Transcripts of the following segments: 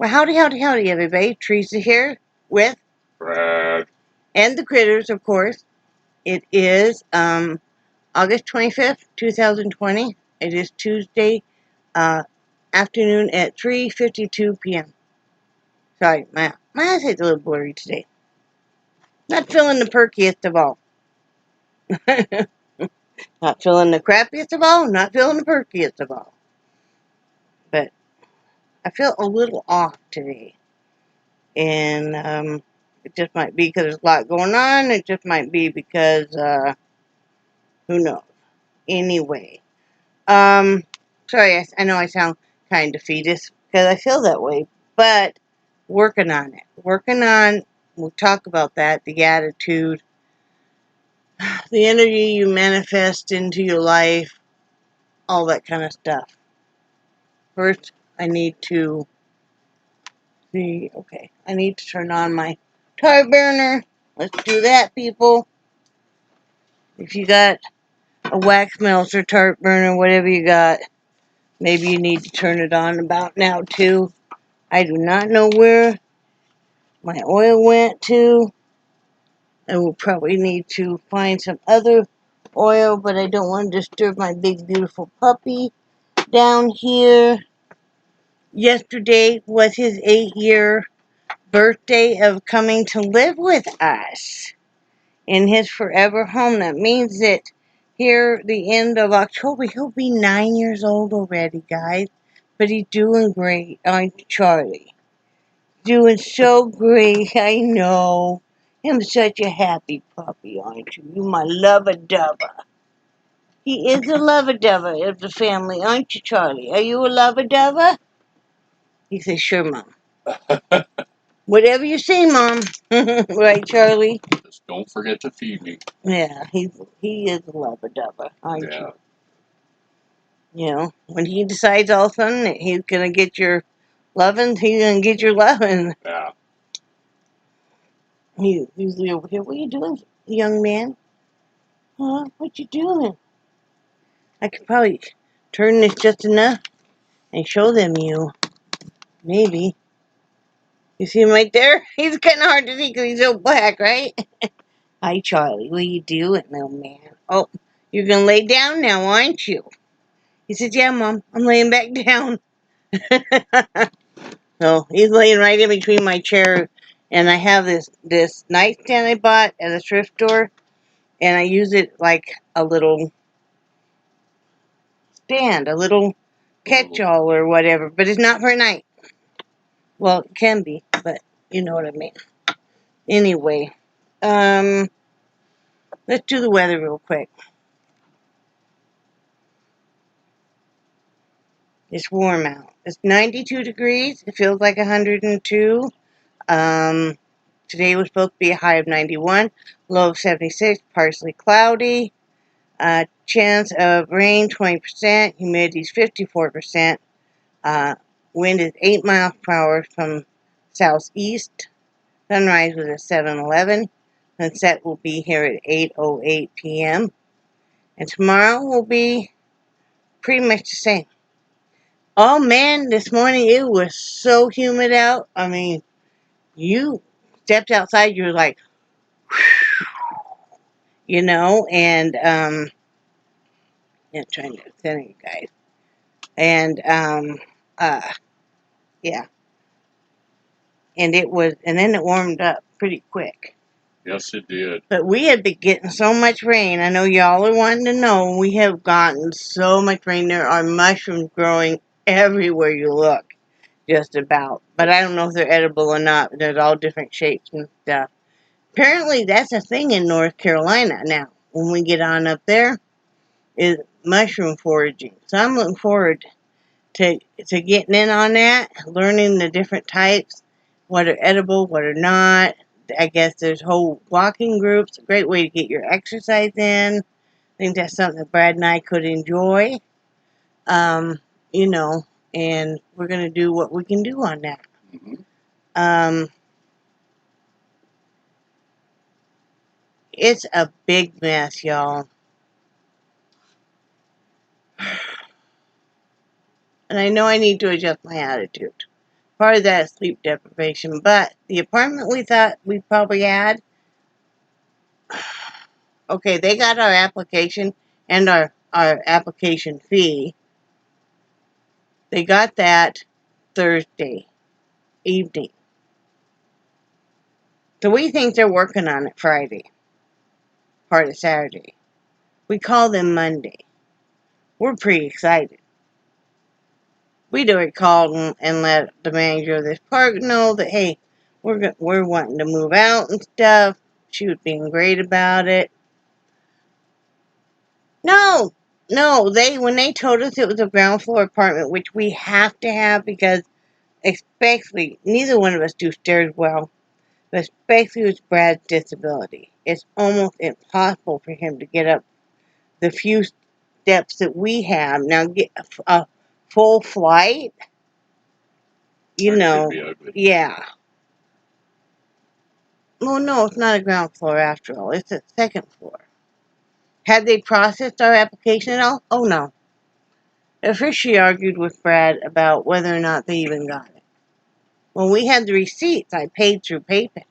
Well, howdy, howdy, howdy, everybody. Theresa here with Brad. and the critters, of course. It is August 25th, 2020. It is Tuesday afternoon at 3:52 p.m. Sorry, my eyesight's a little blurry today. Not feeling the perkiest of all. Not feeling the crappiest of all. Not feeling the perkiest of all. But I feel a little off today. And it just might be because there's a lot going on. It just might be because, who knows. Anyway. Sorry, I know I sound kind of defeatist because I feel that way. But working on it. We'll talk about that, the attitude, the energy you manifest into your life, all that kind of stuff. First, I need to see, okay, I need to turn on my tar burner. Let's do that, people. If you got a wax melter, tart burner, whatever you got, maybe you need to turn it on about now, too. I do not know where my oil went to. I will probably need to find some other oil, but I don't want to disturb my big, beautiful puppy down here. Yesterday was his 8-year birthday of coming to live with us in his forever home. That means that here, the end of October, he'll be 9 years old already, guys. But he's doing great, aren't you, Charlie? Doing so great, I know. I'm such a happy puppy, aren't you? You my lover-dubber. He is a lover-dubber of the family, aren't you, Charlie? Are you a lover-dubber? He says, sure, Mom. Whatever you say, Mom. Right, Charlie? Just don't forget to feed me. Yeah, he is a lover-dubber, aren't you? You know, when he decides all of a sudden that he's going to get your lovin', he's going to get your lovin'. Yeah. He's usually over here. What are you doing, young man? Huh? What you doing? I could probably turn this just enough and show them you. Maybe. You see him right there? He's kind of hard to see because he's so black, right? Hi, Charlie. What are you doing, little man? Oh, you're going to lay down now, aren't you? He says, yeah, Mom. I'm laying back down. So he's laying right in between my chair, and I have this nightstand I bought at a thrift store, and I use it like a little stand, a little catch-all or whatever, but it's not for night. Well, it can be, but you know what I mean. Anyway, let's do the weather real quick. It's warm out. It's 92 degrees. It feels like 102. Today was supposed to be a high of 91, low of 76, partially cloudy. Chance of rain 20%, humidity is 54%. Wind is 8 miles per hour from southeast. Sunrise was at 7:11. Sunset will be here at 8:08 p.m. And tomorrow will be pretty much the same. Oh man, this morning it was so humid out. I mean, you stepped outside, you were like, you know, and yeah, trying to thin you guys. And yeah. And then it warmed up pretty quick. Yes, it did. But we have been getting so much rain. I know y'all are wanting to know. We have gotten so much rain. There are mushrooms growing everywhere you look, just about. But I don't know if they're edible or not. There's all different shapes and stuff. Apparently, that's a thing in North Carolina now. When we get on up there, is mushroom foraging. So I'm looking forward to getting in on that, learning the different types, what are edible, what are not. I guess there's whole walking groups, a great way to get your exercise in. I think that's something that Brad and I could enjoy. You know, and we're going to do what we can do on that. Mm-hmm. It's a big mess, y'all. And I know I need to adjust my attitude. part of that is sleep deprivation. But the apartment we thought we probably had, okay, they got our application and our application fee. They got that Thursday evening. So we think they're working on it Friday, part of Saturday. We call them Monday. We're pretty excited. We'd already called and let the manager of this park know that, hey, we're wanting to move out and stuff. She was being great about it. No, when they told us it was a ground floor apartment, which we have to have because especially, neither one of us do stairs well, but especially with Brad's disability. It's almost impossible for him to get up the few steps that we have. Now, get a full flight, you That know, could be ugly. yeah. Well, no, it's not a ground floor after all. It's a second floor. Had they processed our application at all? Oh, no. At first, she argued with Brad about whether or not they even got it. When we had the receipts, I paid through PayPal.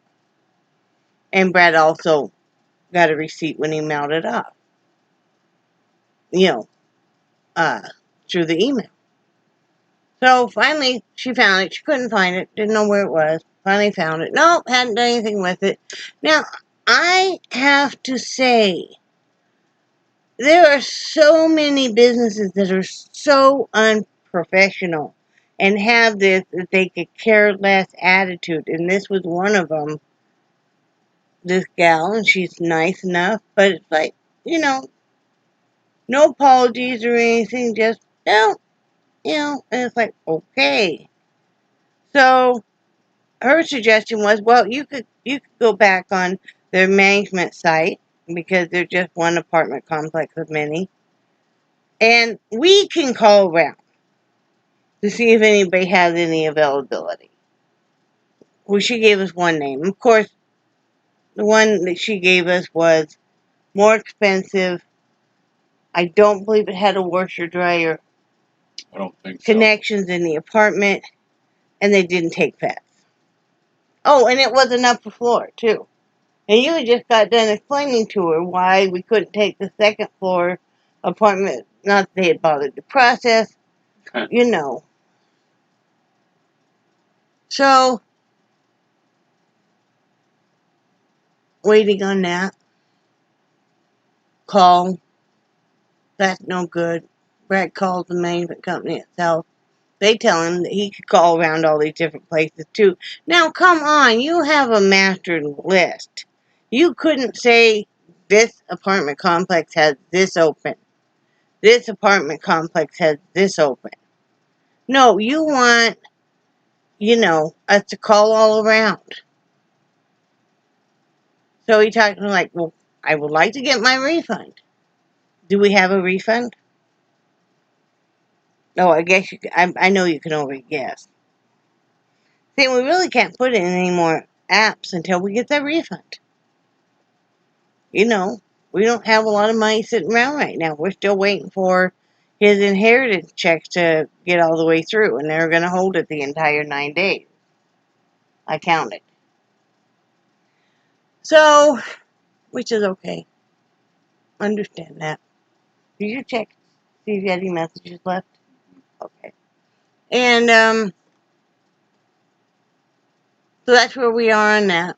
And Brad also got a receipt when he mailed it up. You know, through the email. So finally, she found it. She couldn't find it. Didn't know where it was. Finally found it. Nope, hadn't done anything with it. Now, I have to say, there are so many businesses that are so unprofessional and have this that they could care less attitude. And this was one of them. This gal, and she's nice enough, but it's like, no apologies or anything, just, no, and it's like, okay. So her suggestion was, well, you could go back on their management site because they're just one apartment complex of many, and we can call around to see if anybody has any availability. Well, she gave us one name. Of course, the one that she gave us was more expensive. I don't believe it had a washer dryer I don't think so. connections in the apartment, and they didn't take pets. Oh, and it was an upper floor, too. And you had just got done explaining to her why we couldn't take the second floor apartment. Not that they had bothered to process, So, waiting on that. Call. That's no good. Brad calls the management company itself. They tell him that he could call around all these different places, too. Now, come on. You have a master list. You couldn't say this apartment complex has this open. This apartment complex has this open. No, you want, us to call all around. So he talked to me like, well, I would like to get my refund. Do we have a refund? No, I guess I know you can already guess. See, we really can't put it in any more apps until we get that refund. We don't have a lot of money sitting around right now. We're still waiting for his inheritance checks to get all the way through, and they're going to hold it the entire 9 days. I counted. So, which is okay. Understand that. Did you check, see if you had any messages left? Okay. And, so that's where we are on that.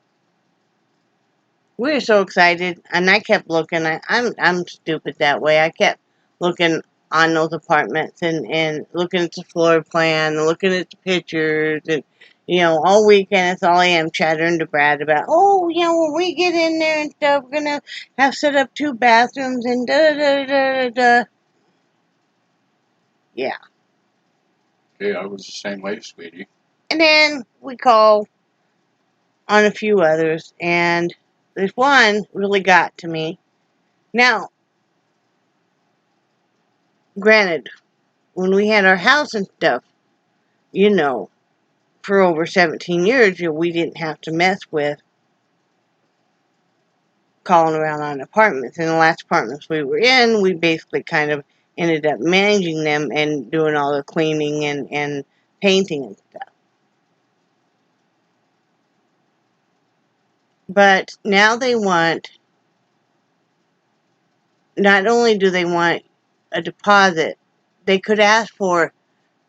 We were so excited, and I kept looking. I'm stupid that way. I kept looking on those apartments and looking at the floor plan, and looking at the pictures, and all weekend it's all I am chattering to Brad about. Oh, when we get in there and stuff, we're gonna have set up 2 bathrooms and da da da da da. Yeah. Okay, I was the same way, sweetie. And then we call on a few others, and this one really got to me. Now, granted, when we had our house and stuff, for over 17 years, we didn't have to mess with calling around on apartments. In the last apartments we were in, we basically kind of ended up managing them and doing all the cleaning and painting and stuff. But now they want, not only do they want a deposit, they could ask for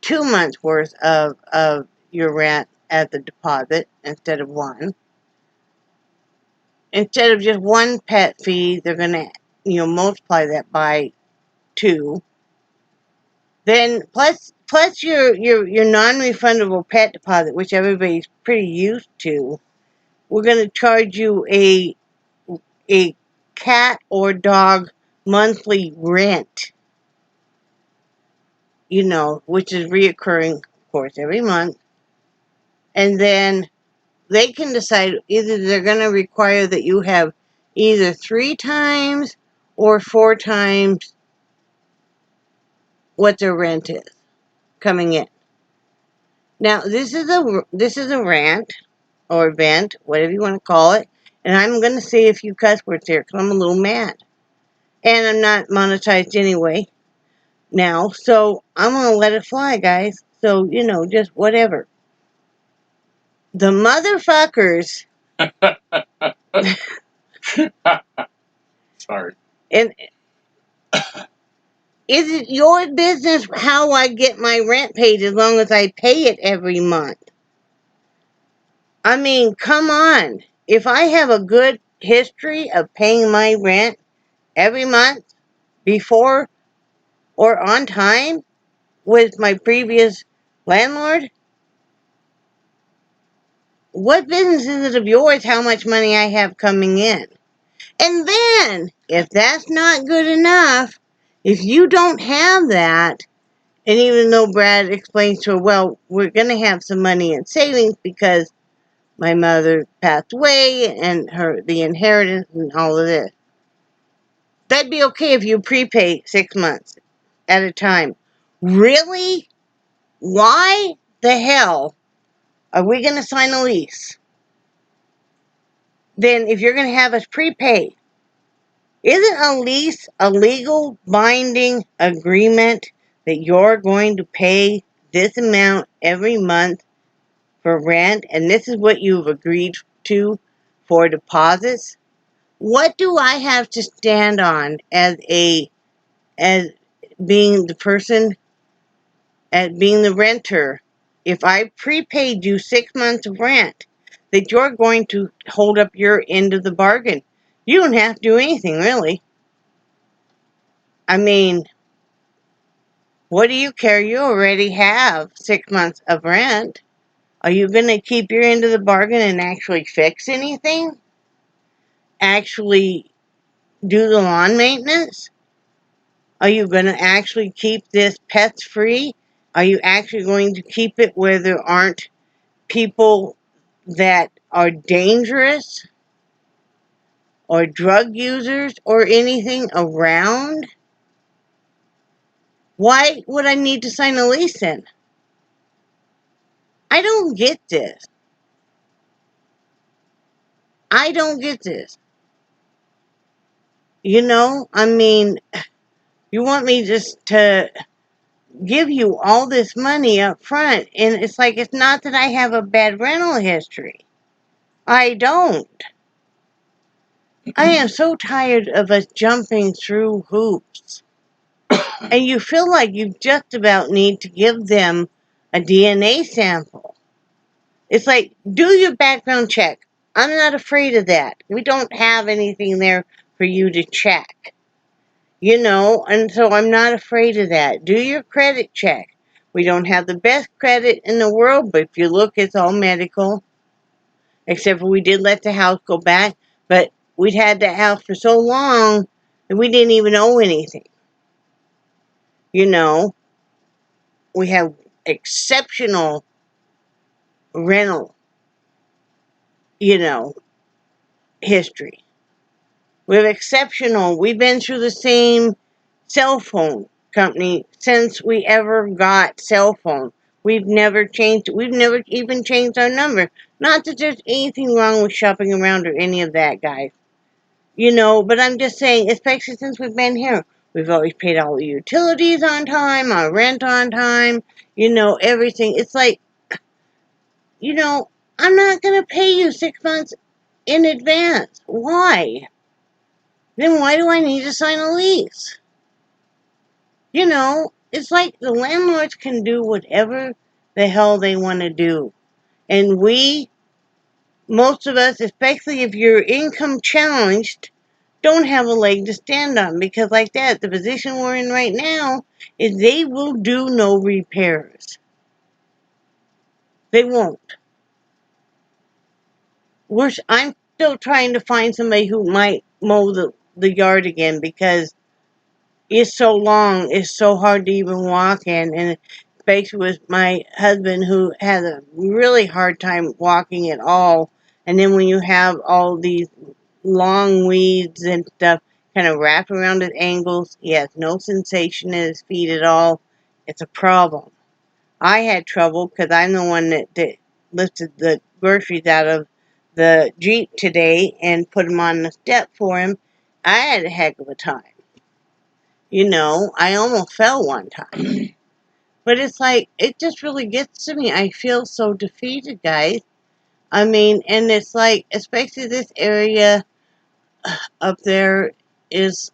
2 months worth of your rent as a deposit instead of one. Instead of just one pet fee, they're going to, multiply that by 2. Then plus your non-refundable pet deposit, which everybody's pretty used to. We're going to charge you a cat or dog monthly rent, which is reoccurring, of course, every month. And then they can decide either they're going to require that you have either 3 times or 4 times what their rent is coming in. Now, this is a rant or vent, whatever you want to call it, and I'm going to say a few cuss words here because I'm a little mad. And I'm not monetized anyway now, so I'm going to let it fly, guys. So, just whatever. The motherfuckers. Sorry. And is it your business how I get my rent paid as long as I pay it every month? I mean, come on. If I have a good history of paying my rent every month before or on time with my previous landlord, what business is it of yours how much money I have coming in? And then, if that's not good enough, if you don't have that, and even though Brad explains to her, well, we're going to have some money in savings because my mother passed away and the inheritance and all of this. That'd be okay if you prepay 6 months at a time. Really? Why the hell are we going to sign a lease? Then if you're going to have us prepay, isn't a lease a legal binding agreement that you're going to pay this amount every month for rent, and this is what you've agreed to for deposits? What do I have to stand on as being the person, as being the renter, if I prepaid you 6 months of rent, that you're going to hold up your end of the bargain? You don't have to do anything, really. I mean, what do you care? You already have 6 months of rent. Are you going to keep your end of the bargain and actually fix anything? Actually do the lawn maintenance? Are you going to actually keep this pets free? Are you actually going to keep it where there aren't people that are dangerous or drug users or anything around? Why would I need to sign a lease then? I don't get this. I don't get this. I mean, you want me just to give you all this money up front, and it's like, it's not that I have a bad rental history. I don't. I am so tired of us jumping through hoops. And you feel like you just about need to give them a DNA sample. It's like, do your background check. I'm not afraid of that. We don't have anything there for you to check. And so I'm not afraid of that. Do your credit check. We don't have the best credit in the world, but if you look, it's all medical. Except for we did let the house go back, but we'd had that house for so long that we didn't even owe anything. We have exceptional rental, history. We've been through the same cell phone company since we ever got cell phone. We've never even changed our number. Not that there's anything wrong with shopping around or any of that, guys. But I'm just saying, especially since we've been here, we've always paid all the utilities on time, our rent on time, everything. It's like, I'm not going to pay you 6 months in advance. Why? Then why do I need to sign a lease? You know, it's like the landlords can do whatever the hell they want to do. And most of us, especially if you're income challenged, don't have a leg to stand on. Because like that, the position we're in right now is they will do no repairs. They won't. I'm still trying to find somebody who might mow the yard again because it's so long, it's so hard to even walk in. And especially with my husband who has a really hard time walking at all. And then when you have all these long weeds and stuff kind of wrapped around his ankles, he has no sensation in his feet at all. It's a problem. I had trouble because I'm the one that lifted the groceries out of the Jeep today and put them on the step for him. I had a heck of a time. You know, I almost fell one time. But it's like, it just really gets to me. I feel so defeated, guys. I mean, and it's like, especially this area up there this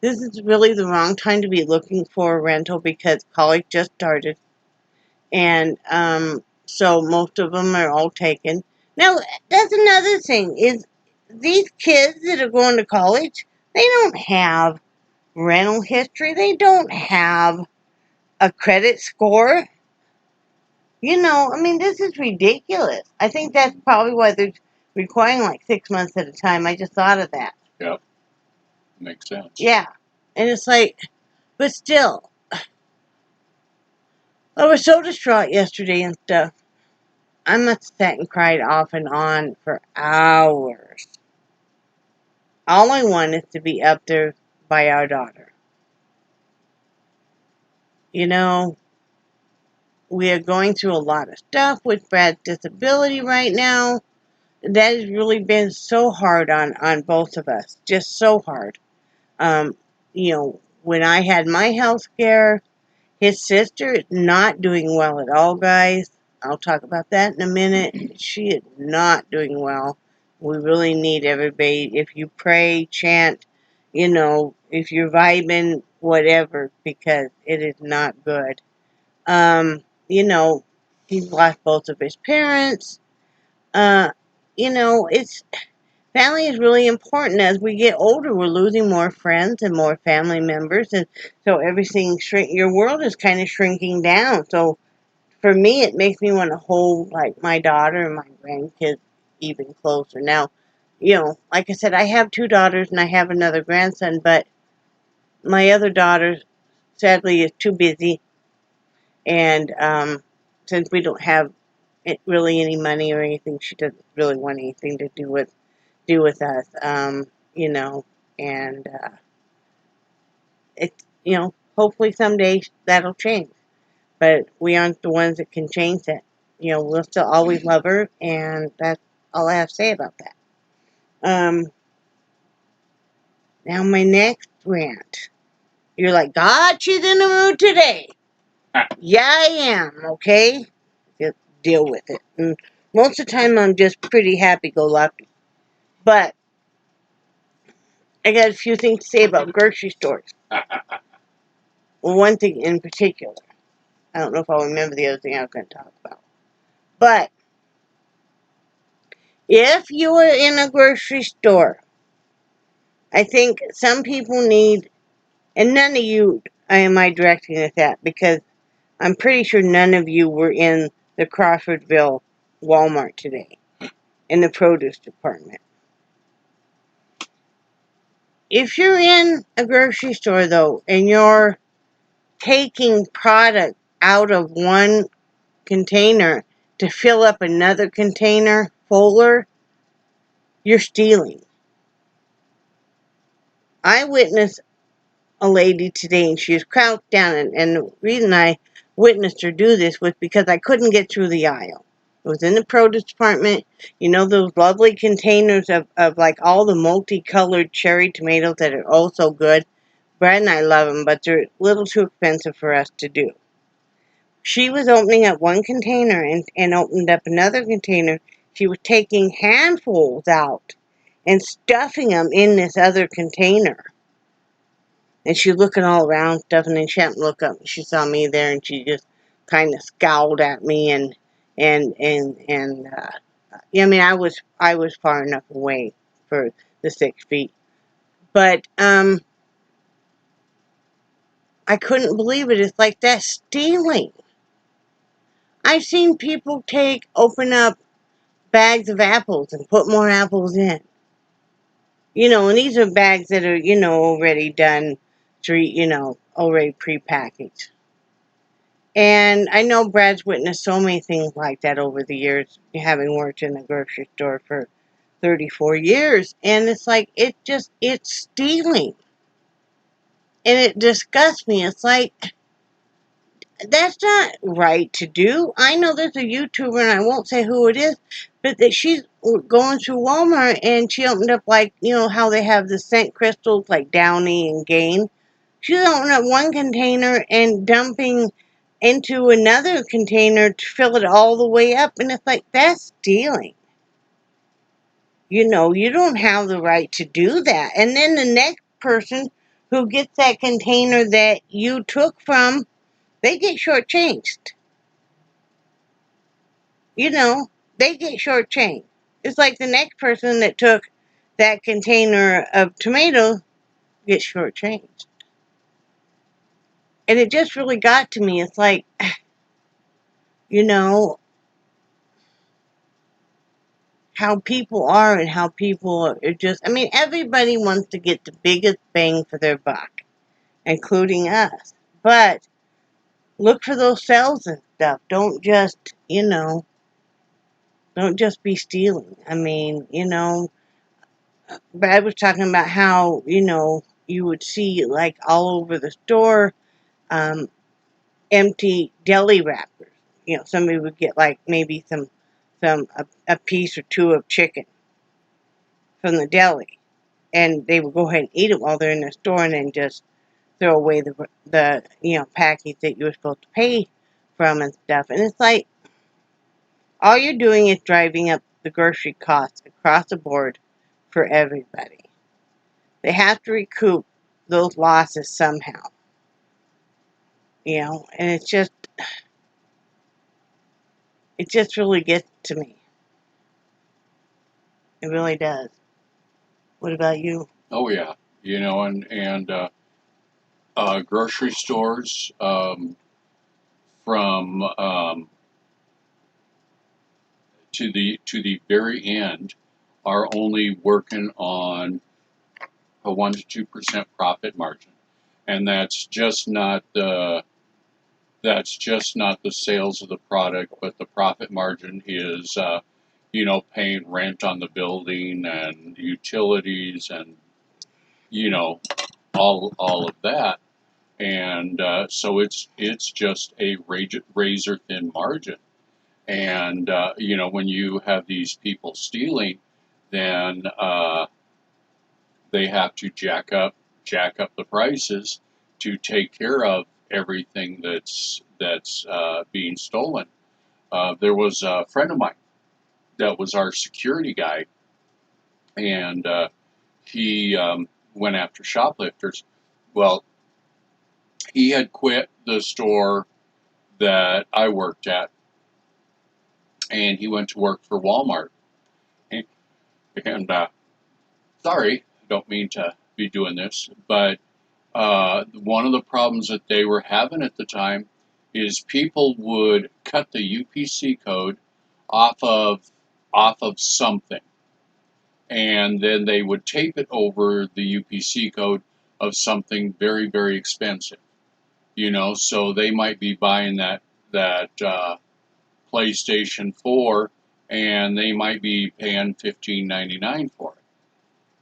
is really the wrong time to be looking for a rental because college just started. And so most of them are all taken. Now, that's another thing, is these kids that are going to college, they don't have rental history. They don't have a credit score. You know, I mean, this is ridiculous. I think that's probably why they're requiring like 6 months at a time. I just thought of that. Yep. Makes sense. Yeah. And it's like, but still, I was so distraught yesterday and stuff. I must have sat and cried off and on for hours. All I want is to be up there by our daughter. You know, we are going through a lot of stuff with Brad's disability right now. That has really been so hard on both of us. Just so hard. Um, you know, when I had my health scare, his sister is not doing well at all, guys. I'll talk about that in a minute. She is not doing well. We really need everybody. If you pray, chant, you know, if you're vibing, whatever, because it is not good. You know, he's lost both of his parents. Uh, you know, family is really important. As we get older, we're losing more friends and more family members, and so everything your world is kind of shrinking down. So for me, it makes me want to hold like my daughter and my grandkids even closer. Now, you know, like I said, I have two daughters and I have another grandson, but my other daughter, sadly, is too busy, and since we don't have really any money or anything, she doesn't really want anything to do with us, you know, and it's, you know, hopefully someday that'll change, but we aren't the ones that can change that. You know, we'll still always love her, and that's all I have to say about that. Now my next rant. You're like, God, she's in the mood today. Yeah, I am, okay? Just deal with it. And most of the time, I'm just pretty happy-go-lucky. But I got a few things to say about grocery stores. Well, one thing in particular. I don't know if I'll remember the other thing I was going to talk about. But if you are in a grocery store, I think some people need, and none of you am I directing at that, because I'm pretty sure none of you were in the Crawfordville Walmart today, in the produce department. If you're in a grocery store, though, and you're taking product out of one container to fill up another container fuller, you're stealing. I witnessed a lady today, and she was crouched down, and the reason I witnessed her do this was because I couldn't get through the aisle. It was in the produce department. You know those lovely containers of like all the multicolored cherry tomatoes that are oh so good? Brad and I love them, but they're a little too expensive for us to do. She was opening up one container and opened up another container, She was taking handfuls out and stuffing them in this other container. And she's looking all around stuff, and then she happened to look up and she saw me there, and she just kind of scowled at me and yeah, I mean, I was far enough away for the 6 feet. But I couldn't believe it. It's like that's stealing. I've seen people open up bags of apples and put more apples in. And these are bags that are, already done, already prepackaged. And I know Brad's witnessed so many things like that over the years, having worked in the grocery store for 34 years. And it's like, it's stealing. And it disgusts me. It's like, that's not right to do. I know there's a YouTuber, and I won't say who it is, but that she's going through Walmart, and she opened up, like, how they have the scent crystals, like Downy and Gain. She's opening up one container and dumping into another container to fill it all the way up, and it's like, that's stealing. You don't have the right to do that. And then the next person who gets that container that you took from, they get shortchanged. They get shortchanged. It's like the next person that took that container of tomatoes gets shortchanged. And it just really got to me. It's like, you know, how people are and how people are just, I mean, everybody wants to get the biggest bang for their buck, including us. But look for those sales and stuff. Don't just be stealing. I mean, Brad was talking about how, you would see, like, all over the store, um, empty deli wrappers. Somebody would get, like, maybe a piece or two of chicken from the deli, and they would go ahead and eat it while they're in the store, and then just throw away the package that you were supposed to pay from and stuff. And it's like, all you're doing is driving up the grocery costs across the board for everybody. They have to recoup those losses somehow. And it just really gets to me. It really does. What about you? Oh yeah, and grocery stores, from to the very end, are only working on a 1 to 2% profit margin, and that's just not the sales of the product, but the profit margin is paying rent on the building and utilities and you know all of that. And so it's just a razor thin margin. And when you have these people stealing, then they have to jack up the prices to take care of everything that's being stolen. There was a friend of mine that was our security guy, and he went after shoplifters. Well, he had quit the store that I worked at, and he went to work for Walmart. And sorry, I don't mean to be doing this, but one of the problems that they were having at the time is people would cut the UPC code off of something, and then they would tape it over the UPC code of something very, very expensive. So they might be buying that PlayStation 4, and they might be paying $15.99 for it.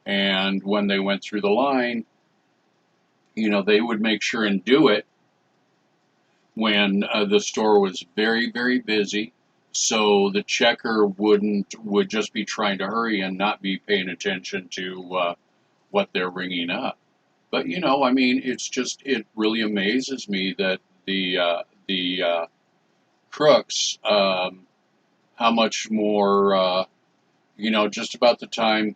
And when they went through the line, they would make sure and do it when the store was very, very busy, so the checker would just be trying to hurry and not be paying attention to what they're ringing up. But I mean, it really amazes me that the crooks how much more, just about the time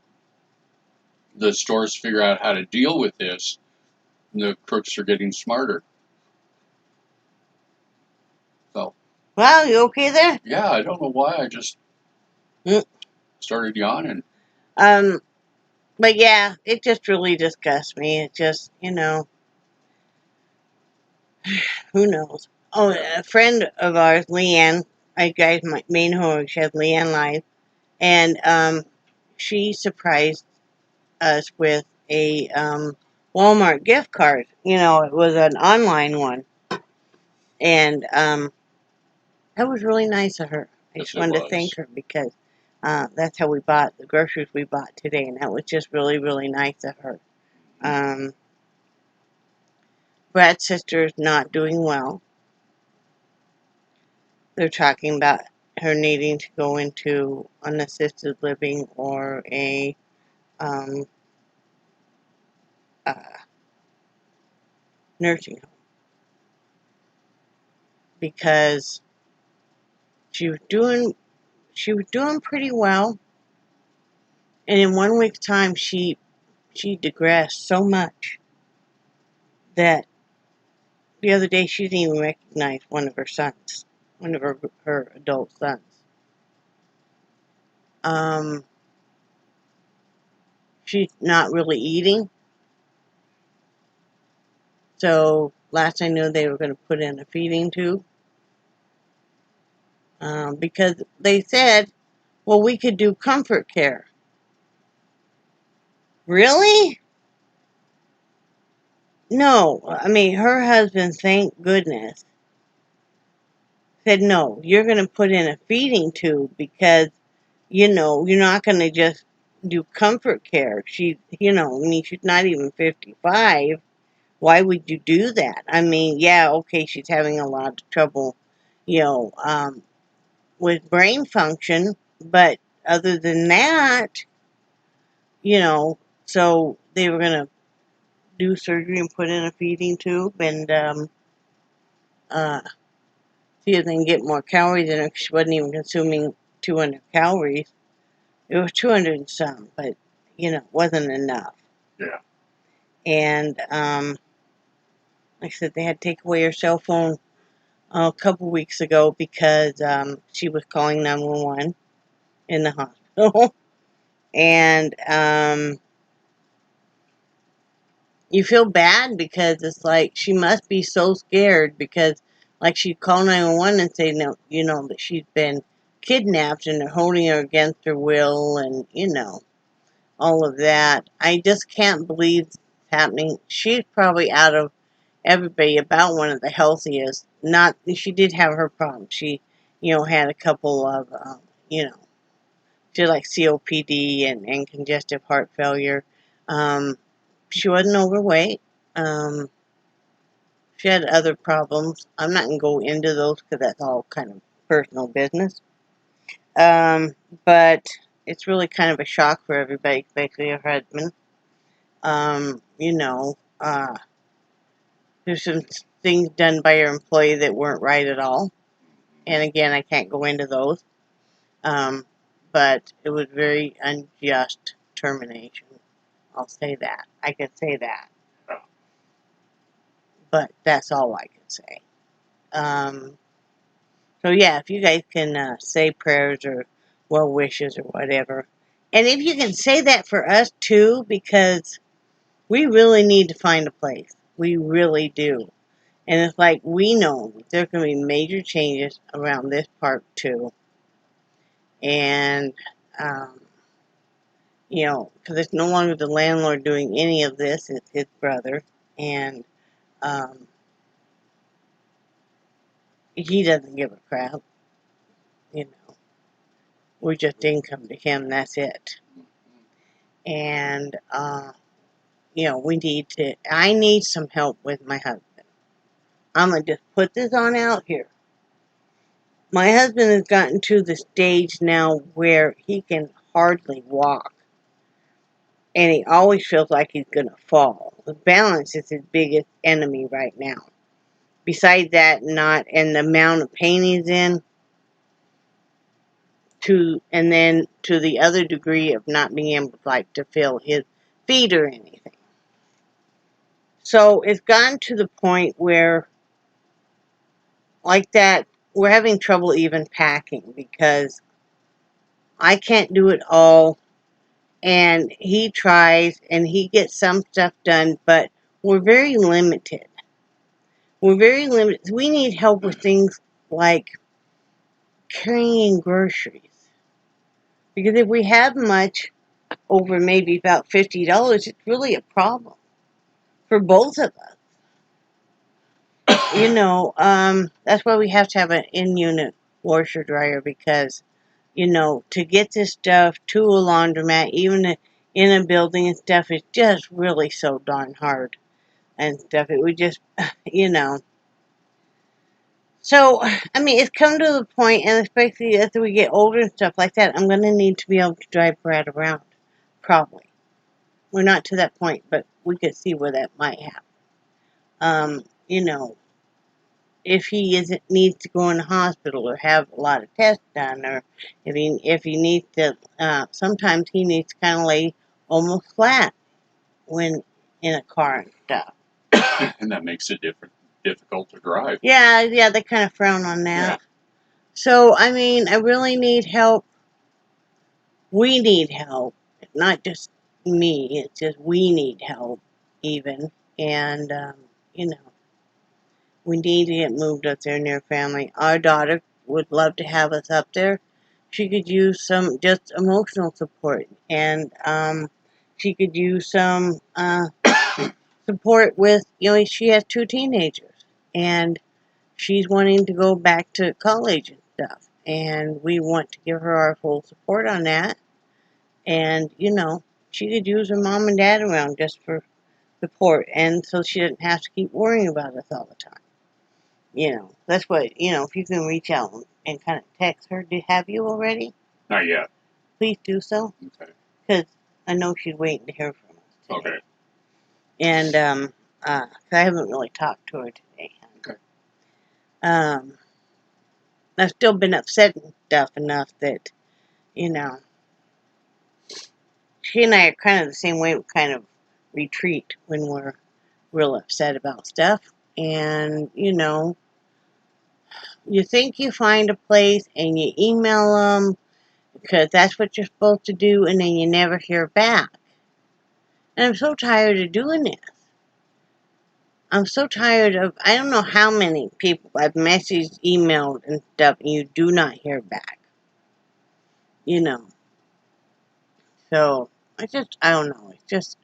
the stores figure out how to deal with this, the crooks are getting smarter. So, Well, you okay there? yeah, I don't know why I just Mm. started yawning. But yeah, it just really disgusts me. It just, who knows? Oh, a friend of ours, Leanne, I guys may know her. She has Leanne Live, and she surprised us with a Walmart gift card. It was an online one, and that was really nice of her. I Yes, just it wanted to was. thank her because that's how we bought the groceries we bought today, and that was just really, really nice of her. Brad's sister is not doing well. They're talking about her needing to go into unassisted living or a um, uh, nursing home because she was doing pretty well, and in 1 week's time she digressed so much that the other day she didn't even recognize one of her adult sons. Um, she's not really eating, so last I knew they were going to put in a feeding tube because they said, well, we could do comfort care. Really? No. I mean, her husband, thank goodness, said, no, you're going to put in a feeding tube because, you're not going to just do comfort care. I mean, she's not even 55. Why would you do that? I mean, yeah, okay, she's having a lot of trouble, you know, um, with brain function, but other than that, you know, so they were going to do surgery and put in a feeding tube and uh, see if they can get more calories in her. She wasn't even consuming 200 calories. It was 200 and some, but it wasn't enough. Yeah. And like I said, they had to take away her cell phone a couple weeks ago because she was calling 911 in the hospital. And you feel bad because it's like she must be so scared because like she'd call 911 and say no, that she's been kidnapped and they're holding her against her will and all of that. I just can't believe it's happening. She's probably out of everybody about one of the healthiest. Not she did have her problems. She had a couple of you know she had like COPD and congestive heart failure. um she wasn't overweight. um She had other problems. I'm not going to go into those because that's all kind of personal business. Um, but it's really kind of a shock for everybody, especially her husband. Um, you know, uh, there's some things done by her employee that weren't right at all. And again, I can't go into those. Um, but it was very unjust termination. I'll say that. I could say that. But that's all I can say. Um, So yeah, if you guys can say prayers or well wishes or whatever, and if you can say that for us too, because we really need to find a place. We really do, and it's like we know there's going to be major changes around this park too, and um, because it's no longer the landlord doing any of this; it's his brother, and um, he doesn't give a crap. You know, we're just income to him. That's it, and I need some help with my husband. I'm going to just put this on out here. My husband has gotten to the stage now where he can hardly walk. And he always feels like he's going to fall. The balance is his biggest enemy right now. Besides that, and the amount of pain he's in, and then to the other degree of not being able to fill his feet or anything. So it's gotten to the point where, like that, we're having trouble even packing because I can't do it all, and he tries and he gets some stuff done, but we're very limited. We're very limited. We need help with things like carrying groceries. Because if we have much over maybe about $50, it's really a problem for both of us. That's why we have to have an in-unit washer dryer because, to get this stuff to a laundromat, even in a building and stuff, is just really so darn hard and stuff. It would just, you know. So, I mean, it's come to the point, and especially as we get older and stuff like that, I'm going to need to be able to drive Brad around, probably. We're not to that point, but we could see where that might happen. If he needs to go in the hospital or have a lot of tests done, or if he needs to, sometimes he needs to kind of lay almost flat when in a car and stuff. And that makes it difficult to drive. Yeah, they kind of frown on that. Yeah. So, I mean, I really need help. We need help. Not just me, it's just we need help, even. And, we need to get moved up there near family. Our daughter would love to have us up there. She could use some just emotional support. And, she could use some, support with, she has 2 teenagers. And she's wanting to go back to college and stuff. And we want to give her our full support on that. And, she could use her mom and dad around just for support. And so she doesn't have to keep worrying about us all the time. That's what, if you can reach out and kind of text her. Have you already? Not yet. Please do so. Okay. Because I know she's waiting to hear from us today. Okay. And, I haven't really talked to her today. Okay. I've still been upset and stuff enough that, she and I are kind of the same way. We kind of retreat when we're real upset about stuff. And, you think you find a place and you email them because that's what you're supposed to do, and then you never hear back. And I'm so tired of doing this. I'm so tired of, I don't know how many people I've messaged, emailed, and stuff, and you do not hear back. So, I don't know. It's just,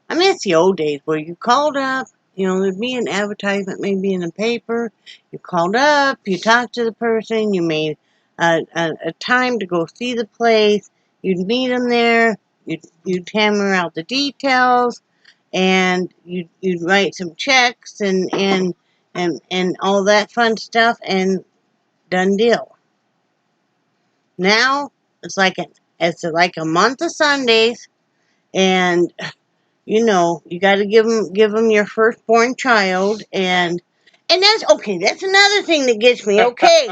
I miss the old days where you called up, there'd be an advertisement maybe in the paper. You called up, you talked to the person, you made a time to go see the place. You'd meet them there. You'd hammer out the details, and you'd write some checks and all that fun stuff, and done deal. Now it's like a month of Sundays, and you got to give them your firstborn child, and that's okay. That's another thing that gets me. Okay,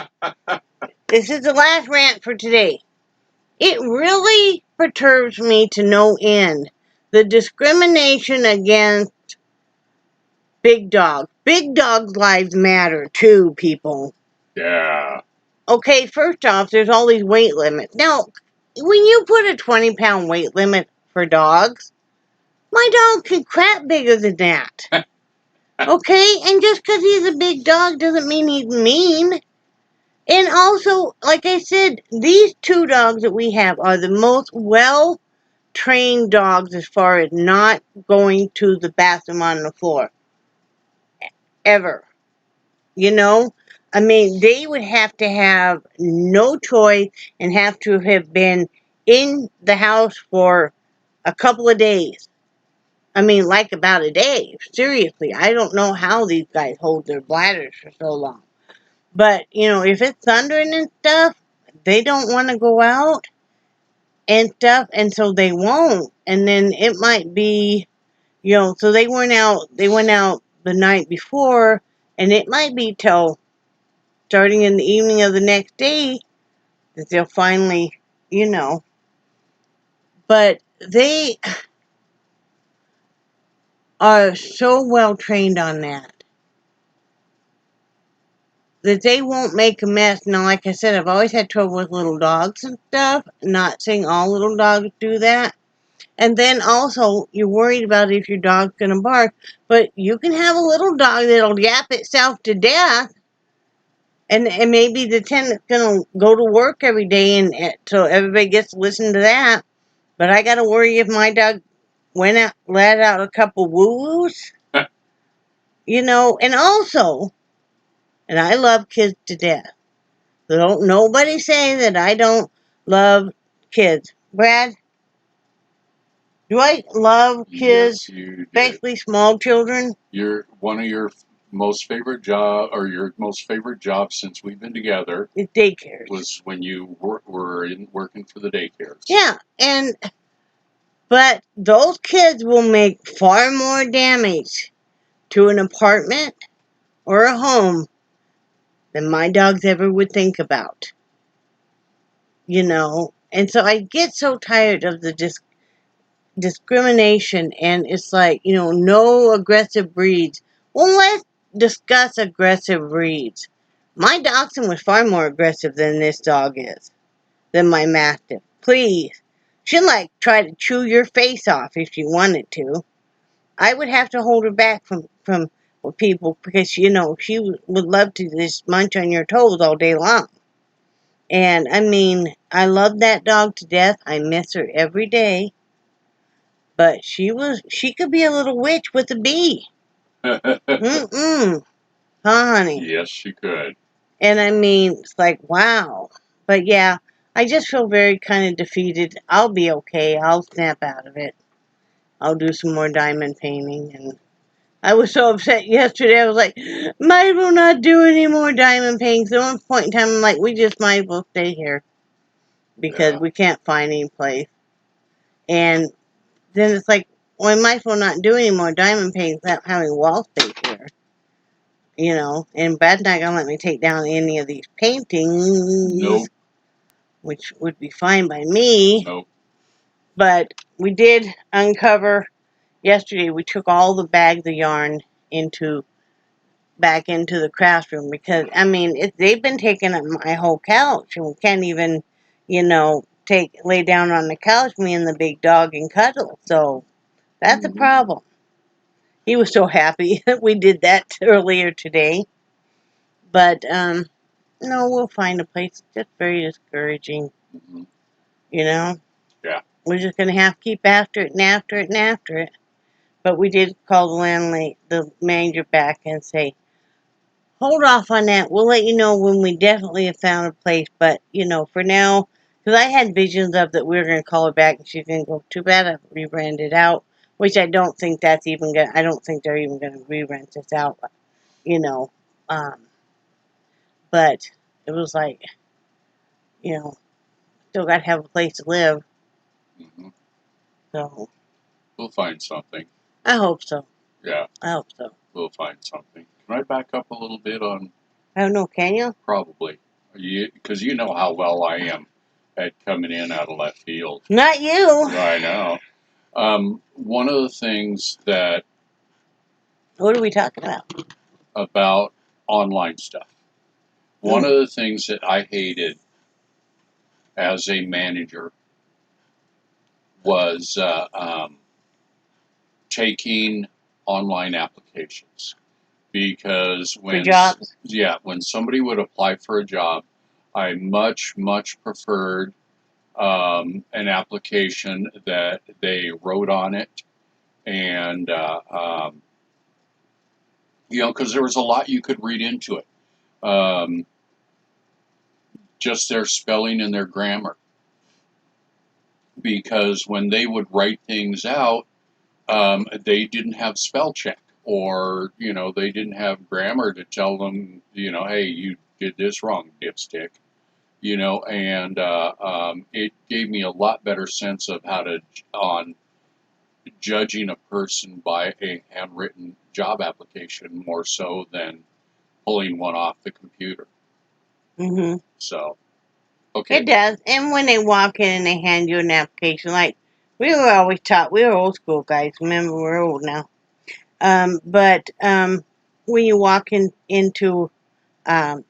this is the last rant for today. It really perturbs me to no end, the discrimination against big dogs. Big dogs' lives matter too, people. Yeah. Okay, first off, there's all these weight limits. Now, when you put a 20-pound weight limit for dogs, my dog can crap bigger than that. Okay? And just because he's a big dog doesn't mean he's mean. And also, like I said, these 2 dogs that we have are the most well-trained dogs as far as not going to the bathroom on the floor. Ever. I mean, they would have to have no choice and have to have been in the house for a couple of days. I mean, like about a day. Seriously, I don't know how these guys hold their bladders for so long. But, if it's thundering and stuff, they don't want to go out and stuff, and so they won't. And then it might be, so they went out the night before, and it might be till starting in the evening of the next day that they'll finally, you know, but they are so well trained on that they won't make a mess. Now, like I said, I've always had trouble with little dogs and stuff. Not saying all little dogs do that. And then also, you're worried about if your dog's going to bark, but you can have a little dog that'll yap itself to death, and maybe the tenant's going to go to work every day, and so everybody gets to listen to that. But I got to worry if my dog went out, let out a couple woo-woos, you know, and also, and I love kids to death. So don't nobody say that I don't love kids. Brad, do I love kids, Yes, you did. especially small children? One of your most favorite job, or your most favorite job since we've been together, It's daycares. was when you were working for the daycares. Yeah, but those kids will make far more damage to an apartment or a home than my dogs ever would think about. You know, and so I get so tired of the discrimination, and it's like, you know, no aggressive breeds. Well, let's discuss aggressive breeds. My dachshund was far more aggressive than this dog is, than my mastiff. Please. She'd like try to chew your face off if she wanted to. I would have to hold her back from people because, you know, she would love to just munch on your toes all day long. And I mean, I love that dog to death. I miss her every day. But she could be a little witch with a bee. Mm-mm. Huh, honey? Yes, she could. And I mean, it's like, wow. But yeah, I just feel very kind of defeated. I'll be okay. I'll snap out of it. I'll do some more diamond painting. And I was so upset yesterday. I was like, might as well not do any more diamond paintings. At one point in time, I'm like, we just might as well stay here because we can't find any place. And then it's like, well, I might as well not do any more diamond paintings without having wall space here. You know, and Brad's not gonna let me take down any of these paintings. Nope. Which would be fine by me. Nope. But we did uncover yesterday. We took all the bags of yarn back into the craft room because I mean they've been taking up my whole couch, and we can't even, you know, lay down on the couch, me and the big dog, and cuddle. So that's a problem. He was so happy that we did that earlier today. But no, we'll find a place. It's just very discouraging. You know? Yeah. We're just going to have to keep after it and after it and after it. But we did call the landlady, the manager, back and say, hold off on that. We'll let you know when we definitely have found a place. But, you know, for now, because I had visions of that we were going to call her back and she's going to go, too bad I've re-rented out. Which I don't think that's even going to, I don't think they're even going to re-rent this out, you know. But it was like, you know, still got to have a place to live. So we'll find something. I hope so. Yeah. I hope so. We'll find something. Can I back up a little bit on? I don't know, can you? Probably. Because you know how well I am at coming in out of left field. Not you. I know. One of the things that... What are we talking about? About online stuff. One of the things that I hated as a manager was taking online applications. Because when... For jobs? Yeah, when somebody would apply for a job, I much preferred an application that they wrote on it, and you know, because there was a lot you could read into it, just their spelling and their grammar. Because when they would write things out, they didn't have spell check, or you know, they didn't have grammar to tell them, you know, hey, you did this wrong, dipstick. You know, and it gave me a lot better sense of how to on judging a person by a handwritten job application more so than pulling one off the computer. So Okay. It does. And when they walk in and they hand you an application, like we were always taught, we were old school guys. Remember, we're old now. But when you walk into um,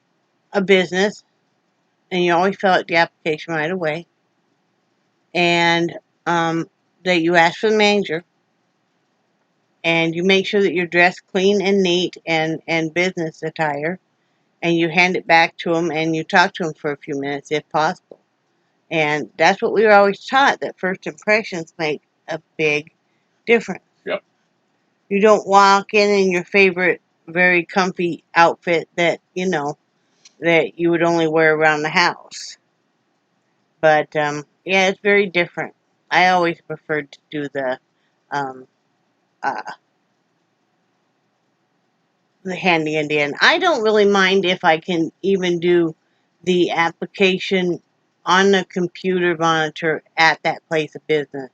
a business, and you always fill out the application right away, and that you ask for the manager, and you make sure that you're dressed clean and neat and business attire, and you hand it back to them, and you talk to them for a few minutes if possible. And that's what we were always taught, that first impressions make a big difference. Yep. You don't walk in your favorite, very comfy outfit that, that you would only wear around the house. But, yeah, it's very different. I always preferred to do um, uh, the handing it in. I don't really mind if I can even do the application on the computer monitor at that place of business.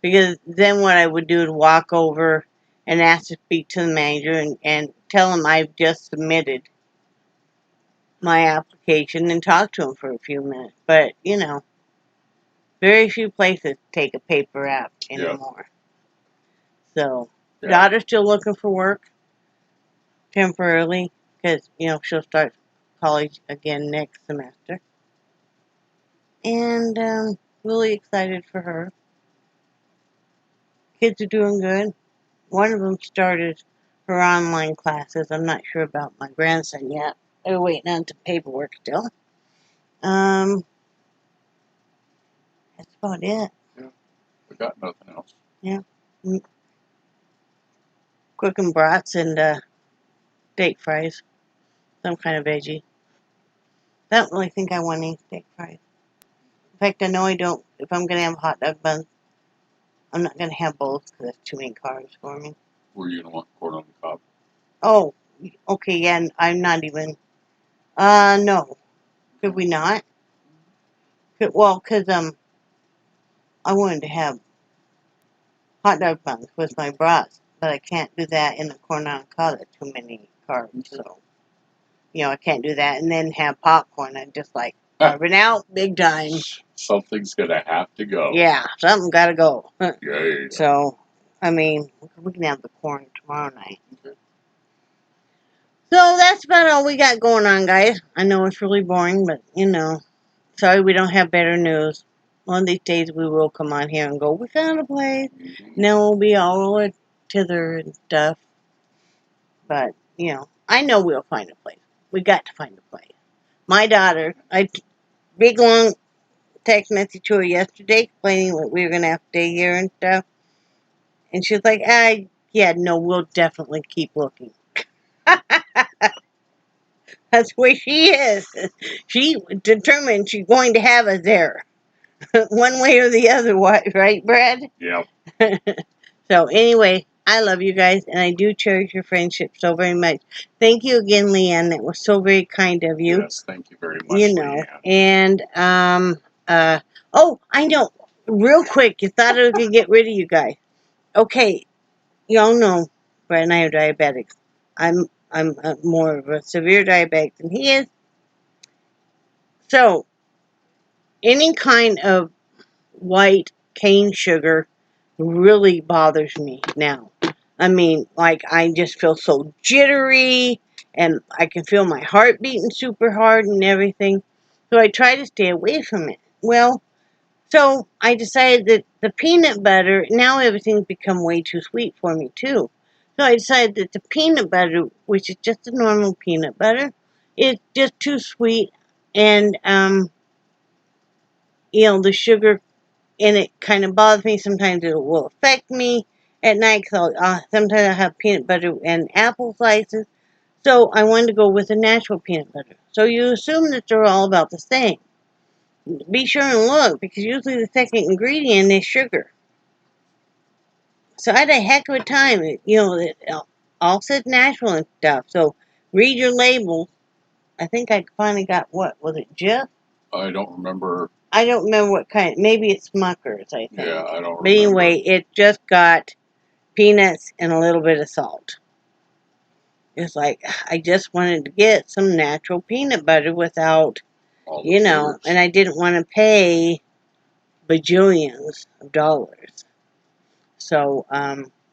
Because then what I would do is walk over and ask to speak to the manager and tell him I've just submitted my application and talk to him for a few minutes. But, very few places take a paper app anymore. So, daughter's still looking for work temporarily because, she'll start college again next semester. And really excited for her. Kids are doing good. One of them started her online classes. I'm not sure about my grandson yet. They're waiting on the paperwork still. That's about it. Yeah, we got nothing else. Yeah. Cooking brats and steak fries. Some kind of veggie. I don't really think I want any steak fries. In fact, I know I don't. If I'm going to have hot dog buns, I'm not going to have both because that's too many carbs for me. Were you going to want corn on the cob? Oh, okay, yeah, I'm not even. No. Could we not? Well, because I wanted to have hot dog buns with my brats, but I can't do that in the corn on the cob. That's too many carbs, so. I can't do that and then have popcorn. I'm just like, carving out big time. Something's going to have to go. Yeah, something got to go. Yeah. So, I mean, we can have the corn tomorrow night. Okay. So that's about all we got going on, guys. I know it's really boring, but, sorry we don't have better news. One of these days we will come on here and go, we found a place. And then we'll be all together and stuff. But, I know we'll find a place. We got to find a place. My daughter, big long text message to her yesterday complaining that we were going to have to stay here and stuff. And she was like, yeah, no, we'll definitely keep looking. That's where she is. She determined she's going to have us there. One way or the other, right, Brad? Yeah. So anyway, I love you guys, and I do cherish your friendship so very much. Thank you again, Leanne. That was so very kind of you. Yes, thank you very much, Leanne. And, I know. Real quick, you thought I could get rid of you guys. Okay, y'all know Brad and I are diabetics. I'm more of a severe diabetic than he is. So, any kind of white cane sugar really bothers me now. I mean, like, I just feel so jittery, and I can feel my heart beating super hard and everything. So I try to stay away from it. Well, so I decided that the peanut butter, now everything's become way too sweet for me too. So I decided that the peanut butter, which is just a normal peanut butter, is just too sweet, and the sugar in it kind of bothers me. Sometimes it will affect me at night because sometimes I have peanut butter and apple slices. So I wanted to go with a natural peanut butter. So you assume that they're all about the same. Be sure and look, because usually the second ingredient is sugar. So I had a heck of a time. It all said natural and stuff. So read your label. I think I finally got, what was it, Jif? I don't remember. I don't remember what kind. Maybe it's Smucker's, I think. Yeah, I don't remember. But anyway, it just got peanuts and a little bit of salt. It's like, I just wanted to get some natural peanut butter without all the You know, sugars. and I didn't want to pay bajillions of dollars. So,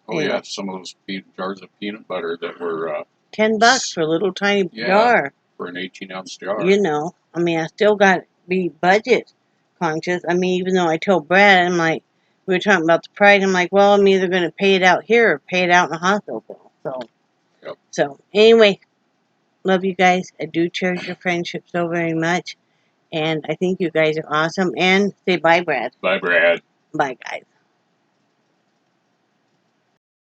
Oh you yeah, know, some of those jars of peanut butter that were $10 for a little tiny yeah, jar. for an 18-ounce jar. You know, I mean, I still got to be budget conscious. I mean, even though I told Brad, I'm like, we were talking about the price. I'm like, well, I'm either going to pay it out here or pay it out in the hospital bill. Yep. So anyway, love you guys. I do cherish your friendship so very much. And I think you guys are awesome. And say bye, Brad. Bye, Brad. Bye, guys.